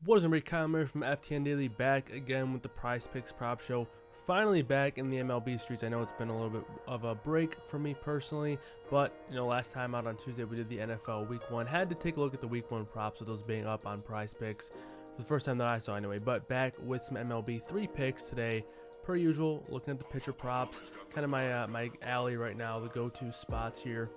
What's up, Kyle Murray from FTN Daily, back again with the PrizePicks Prop Show. Finally back in the MLB streets. I know it's been a little bit of a break for me personally, but last time out on Tuesday we did the NFL Week 1. Had to take a look at the Week 1 props with those being up on PrizePicks for the first time that I saw anyway. But back with some MLB 3 picks today, per usual. Looking at the pitcher props, kind of my alley right now, the go-to spots here.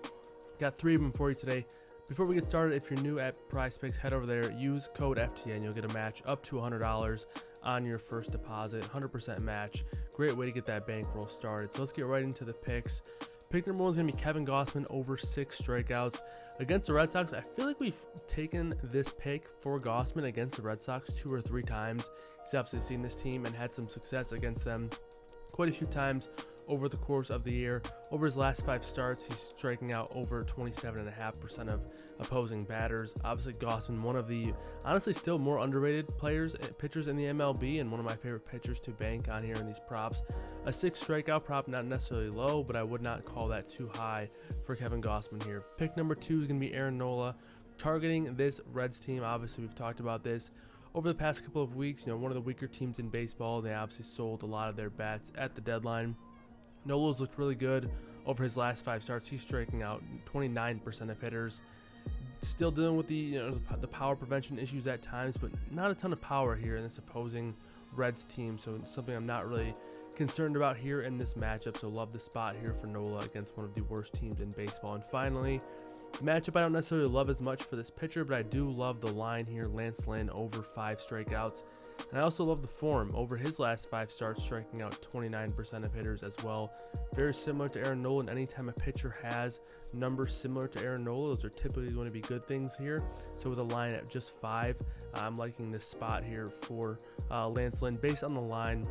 Got 3 of them for you today. Before we get started, if you're new at PrizePicks, head over there, use code FTN. You'll get a match up to $100 on your first deposit, 100% match. Great way to get that bankroll started. So let's get right into the picks. Pick number 1 is going to be Kevin Gausman over 6 strikeouts against the Red Sox. I feel like we've taken this pick for Gausman against the Red Sox 2 or 3 times. He's obviously seen this team and had some success against them quite a few times over the course of the year. Over his last 5 starts, he's striking out over 27.5% of opposing batters. Obviously, Gausman, one of the honestly still more underrated pitchers in the MLB, and one of my favorite pitchers to bank on here in these props. A 6 strikeout prop, not necessarily low, but I would not call that too high for Kevin Gausman here. Pick number 2 is going to be Nola, targeting this Reds team. Obviously, we've talked about this over the past couple of weeks. One of the weaker teams in baseball. They obviously sold a lot of their bats at the deadline. Nola's looked really good over his last 5 starts. He's striking out 29% of hitters. Still dealing with the power prevention issues at times, but not a ton of power here in this opposing Reds team. So it's something I'm not really concerned about here in this matchup. So love the spot here for Nola against one of the worst teams in baseball. And finally, the matchup I don't necessarily love as much for this pitcher, but I do love the line here. Lynn over 5 strikeouts. And I also love the form over his last 5 starts, striking out 29% of hitters as well. Very similar to Nola, and anytime a pitcher has numbers similar to Nola, those are typically going to be good things here. So with a line at just 5, I'm liking this spot here for Lynn based on the line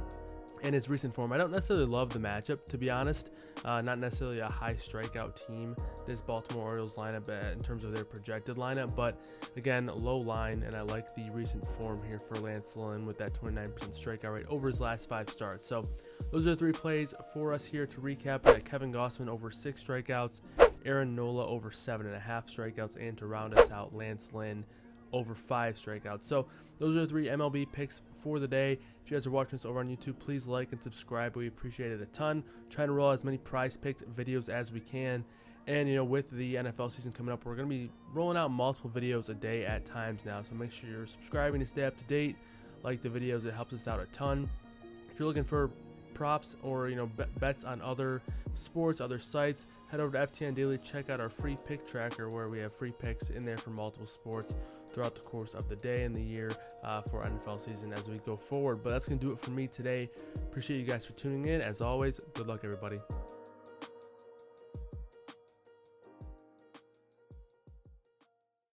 and his recent form. I don't necessarily love the matchup, to be honest. Not necessarily a high strikeout team, this Baltimore Orioles lineup in terms of their projected lineup, but again, low line, and I like the recent form here for Lynn with that 29% strikeout rate over his last 5 starts. So those are the 3 plays for us here. To recap, we got Kevin Gausman over 6 strikeouts, Nola over 7.5 strikeouts, and to round us out, Lynn over 5 strikeouts. So those are the 3 MLB picks for the day. If you guys are watching this over on YouTube, please like and subscribe. We appreciate it a ton. Trying to roll out as many PrizePicks videos as we can. And with the NFL season coming up, we're going to be rolling out multiple videos a day at times now. So make sure you're subscribing to stay up to date. Like the videos, it helps us out a ton. If you're looking for props or bets on other sports, other sites, head over to FTN Daily. Check out our free pick tracker where we have free picks in there for multiple sports throughout the course of the day and the year for NFL season as we go forward. But that's going to do it for me today. Appreciate you guys for tuning in. As always, good luck, everybody.